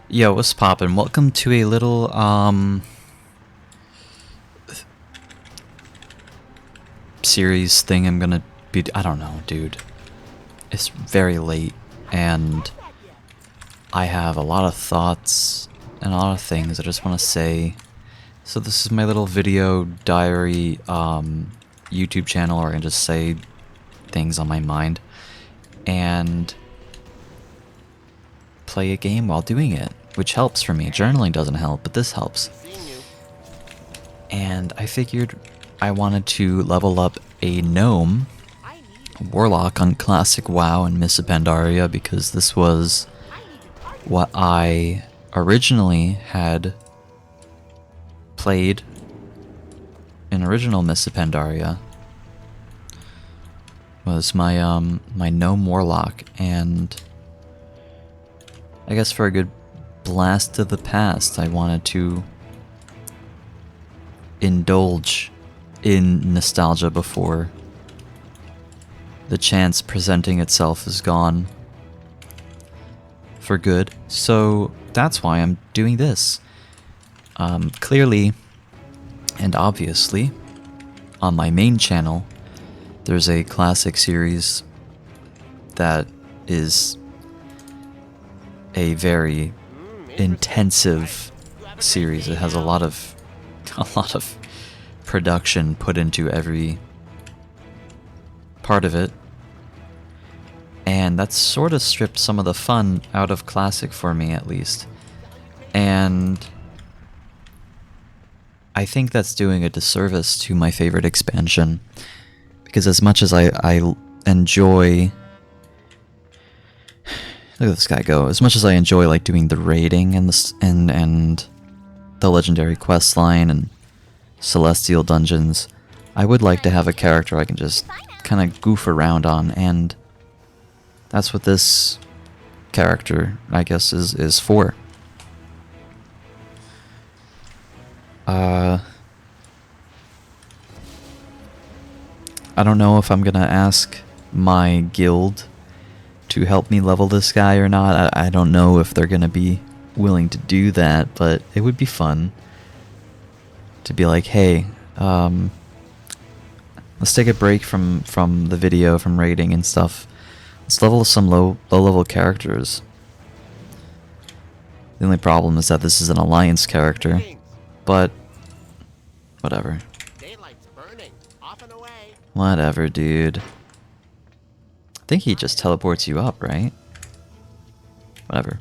Yo, what's poppin'? Welcome to a little, series thing I'm gonna be... I don't know, dude. It's very late, and I have a lot of thoughts and a lot of things I just want to say. So this is my little video diary, YouTube channel where I can just say things on my mind and play a game while doing it, which helps for me. Journaling doesn't help, but this helps. And I figured I wanted to level up a Gnome, Warlock on Classic WoW and Miss Pandaria because this was what I originally had played in original Miss Pandaria. Was my my Gnome Warlock, and I guess for a good blast to the past, I wanted to indulge in nostalgia before the chance presenting itself is gone for good. So that's why I'm doing this. Clearly and obviously, on my main channel, there's a classic series that is a very intensive series. It has a lot of production put into every part of it, and that's sort of stripped some of the fun out of classic for me, at least. And I think that's doing a disservice to my favorite expansion, because as much as I enjoy... Look at this guy go. As much as I enjoy like doing the raiding and the legendary quest line and celestial dungeons, I would like to have a character I can just kind of goof around on, and that's what this character, I guess, is for. I don't know if I'm gonna ask my guild to help me level this guy or not. I don't know if they're gonna be willing to do that, but it would be fun to be like, hey, let's take a break from the video, from raiding and stuff. Let's level some low level characters. The only problem is that this is an alliance character, but whatever. Whatever, dude. I think he just teleports you up, right? Whatever.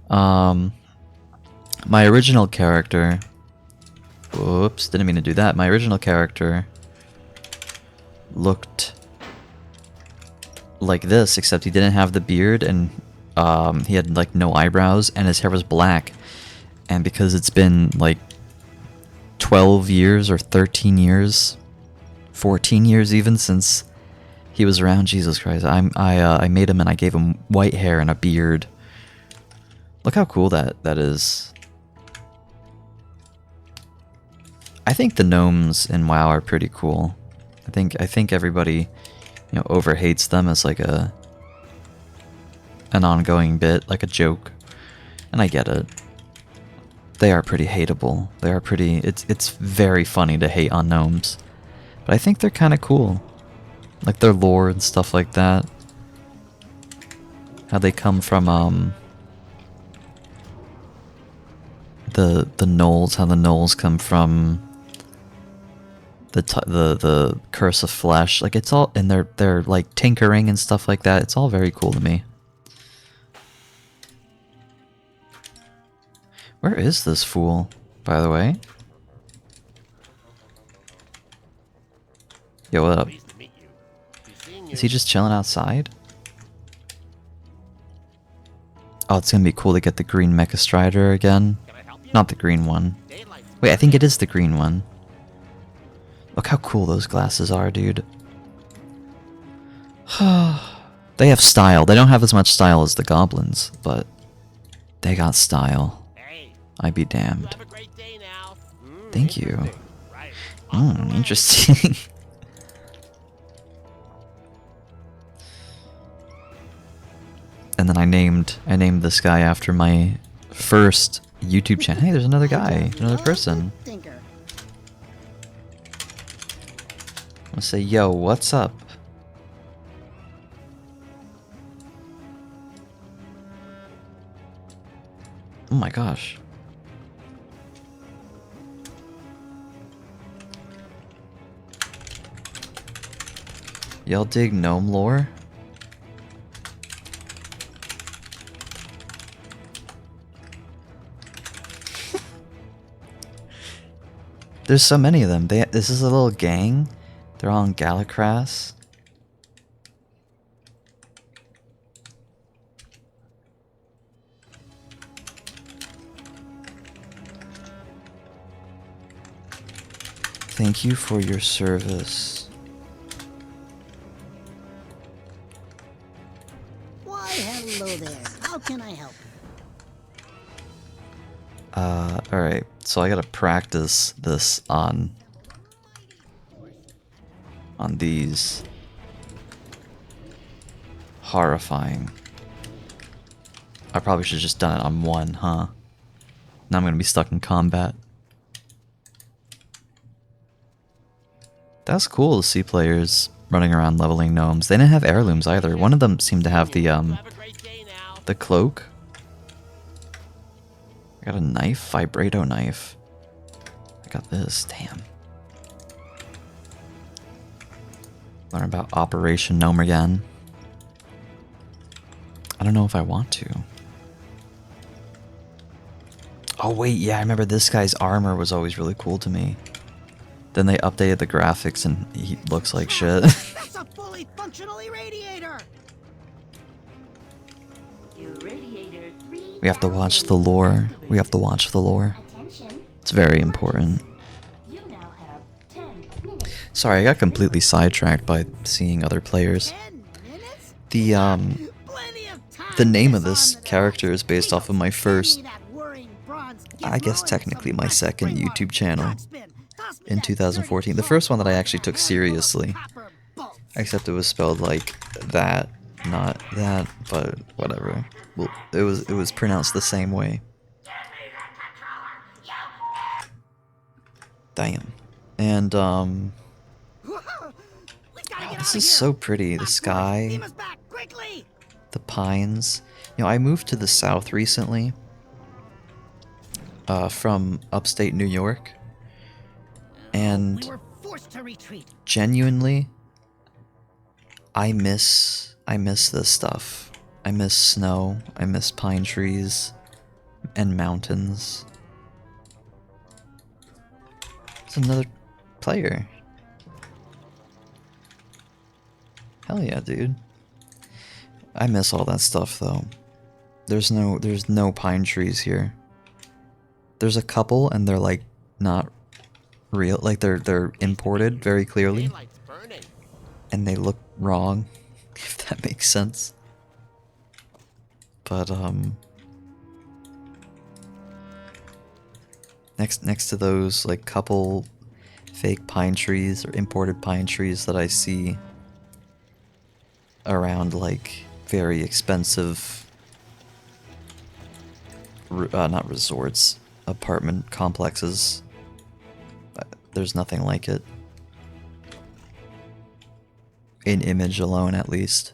My original character... Whoops, didn't mean to do that. My original character looked like this, except he didn't have the beard, and he had like no eyebrows, and his hair was black. And because it's been like 12 years or 13 years, 14 years even since he was around, Jesus Christ, I made him and I gave him white hair and a beard. Look how cool that is. I think the gnomes in WoW are pretty cool. I think everybody, you know, overhates them as like an ongoing bit, like a joke, and I get it. They are pretty hateable. They are pretty. It's very funny to hate on gnomes, but I think they're kind of cool, like their lore and stuff like that. How they come from the gnolls. How the gnolls come from the curse of flesh. Like it's all, and they're like tinkering and stuff like that. It's all very cool to me. Where is this fool, by the way? Yo, what up? Is he just chilling outside? Oh, it's gonna be cool to get the green Mecha Strider again. Not the green one. Wait, I think it is the green one. Look how cool those glasses are, dude. They have style. They don't have as much style as the goblins, but they got style. I'd be damned. Thank you. Interesting. And then I named this guy after my first YouTube channel. Hey, there's another guy, another person. I'll say, yo, what's up? Oh my gosh. Y'all dig Gnome lore? There's so many of them. This is a little gang. They're all in Galacras. Thank you for your service. Why, hello there. How can I help? Alright. So I gotta practice this on these. Horrifying. I probably should have just done it on one, huh? Now I'm gonna be stuck in combat. That's cool to see players running around leveling gnomes. They didn't have heirlooms either. One of them seemed to have the cloak. I got a knife, vibrato knife. I got this, damn. Learn about Operation Gnome again. I don't know if I want to. Oh wait, yeah, I remember this guy's armor was always really cool to me. Then they updated the graphics and he looks like shit. That's a fully functional irradiator. We have to watch the lore. We have to watch the lore. It's very important. Sorry, I got completely sidetracked by seeing other players. The name of this character is based off of my first, I guess technically my second YouTube channel in 2014. The first one that I actually took seriously. Except it was spelled like that, not that, but whatever. Well, it was pronounced the same way. Damn. And this is so pretty. The sky, the pines. You know, I moved to the south recently from upstate New York, and genuinely, I miss this stuff. I miss snow. I miss pine trees and mountains. It's another player. Hell yeah, dude. I miss all that stuff though. There's no pine trees here. There's a couple and they're like not real, like they're imported very clearly. And they look wrong, if that makes sense. But next to those like couple fake pine trees or imported pine trees that I see around like very expensive not resorts, apartment complexes, there's nothing like it. In image alone, at least.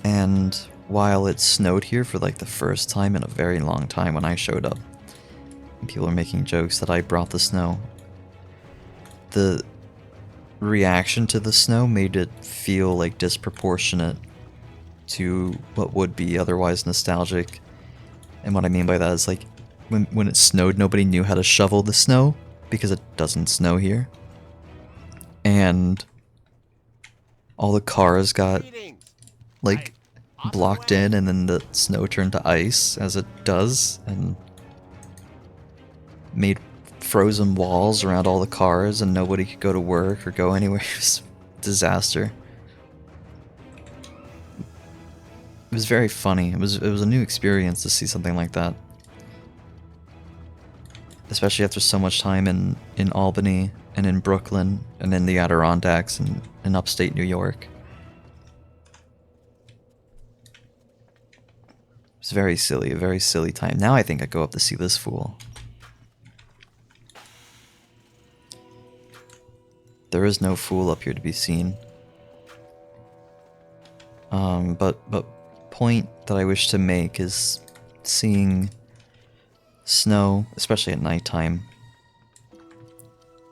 And while it snowed here for like the first time in a very long time when I showed up, and people are making jokes that I brought the snow, the reaction to the snow made it feel like disproportionate to what would be otherwise nostalgic. And what I mean by that is like when it snowed, nobody knew how to shovel the snow because it doesn't snow here. And all the cars got like blocked in, and then the snow turned to ice as it does, and made frozen walls around all the cars, and nobody could go to work or go anywhere. It was a disaster. It was very funny. It was a new experience to see something like that. Especially after so much time in Albany and in Brooklyn and in the Adirondacks and in upstate New York. It's very silly, a very silly time. Now I think I go up to see this fool. There is no fool up here to be seen. But point that I wish to make is seeing snow, especially at nighttime,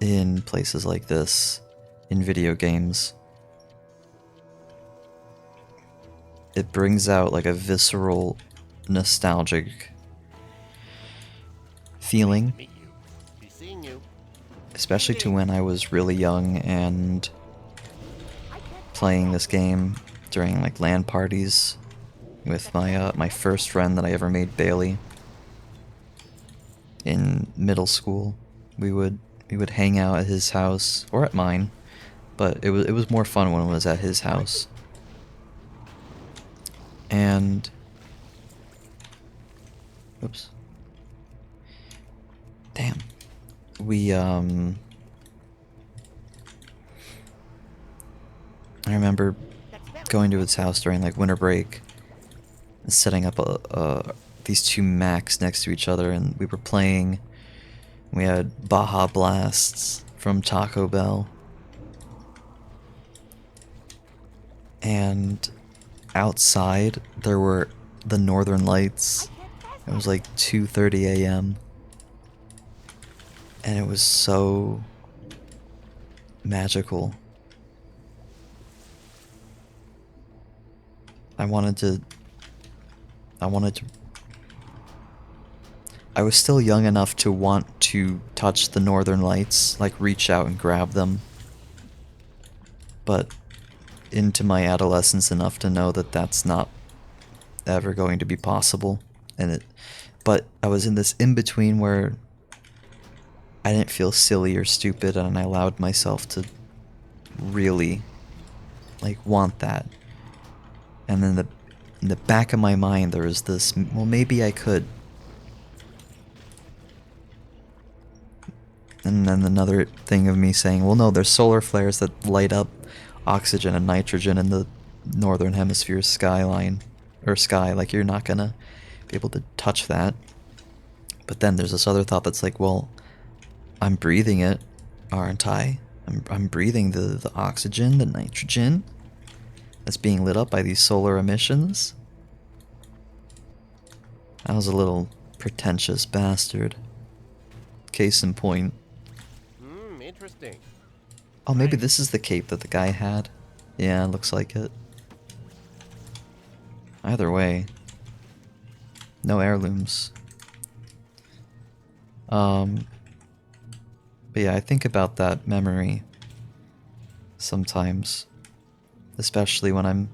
in places like this, in video games. It brings out like a visceral, nostalgic feeling, especially to when I was really young and playing this game during like LAN parties with my first friend that I ever made, Bailey. In middle school, we would hang out at his house or at mine, but it was more fun when it was at his house. And oops. Damn. We I remember going to his house during like winter break and setting up these two Macs next to each other, and we were playing. We had Baja Blasts from Taco Bell. And outside there were the northern lights. It was like 2:30 a.m. and it was so magical. I was still young enough to want to touch the northern lights, like reach out and grab them. But into my adolescence enough to know that that's not ever going to be possible. But I was in this in-between where I didn't feel silly or stupid, and I allowed myself to really like want that. And then in the back of my mind there was this, well, maybe I could. And then another thing of me saying, well, no, there's solar flares that light up oxygen and nitrogen in the northern hemisphere skyline, or sky, like you're not gonna be able to touch that. But then there's this other thought that's like, well, I'm breathing it, aren't I? I'm breathing the oxygen, the nitrogen that's being lit up by these solar emissions. I was a little pretentious bastard. Case in point. Interesting. Oh, maybe this is the cape that the guy had. Yeah, looks like it. Either way. No heirlooms. But yeah, I think about that memory sometimes. Especially when I'm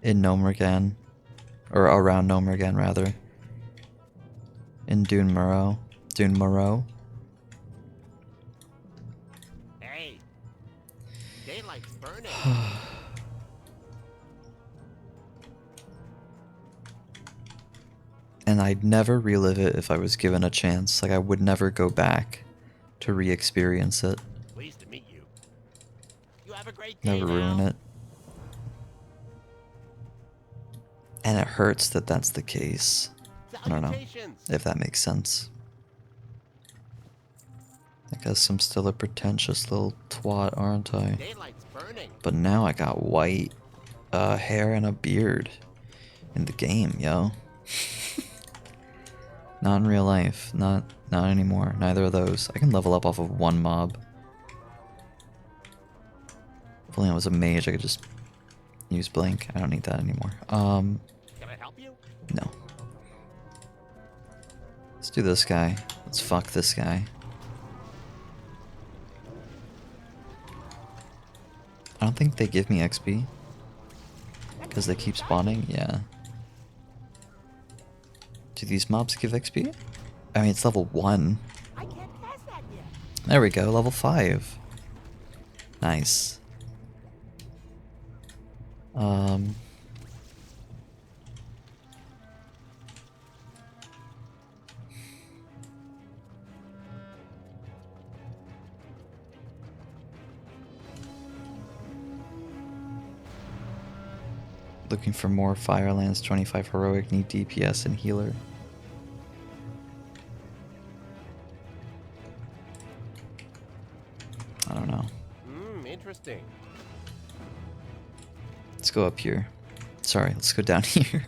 in Gnomergan. Or around Gnomergan, rather. In Dune Moreau. Hey, daylight's burning. And I'd never relive it if I was given a chance. Like, I would never go back to re-experience it. Pleased to meet you. You have a great day. Never ruin it. And it hurts that that's the case. I don't know if that makes sense. I guess I'm still a pretentious little twat, aren't I? Daylight's burning. But now I got white hair and a beard in the game, yo. Not in real life. Not anymore. Neither of those. I can level up off of one mob. If only I was a mage, I could just use blink. I don't need that anymore. Can I help you? No. Let's do this guy. Let's fuck this guy. I don't think they give me XP. Because they keep spawning? Yeah. Do these mobs give XP? I mean, it's level 1. I can't pass that yet. There we go, level 5. Nice. Looking for more Firelands, 25 heroic, need DPS and healer. I don't know. Interesting. Let's go up here. Sorry, let's go down here.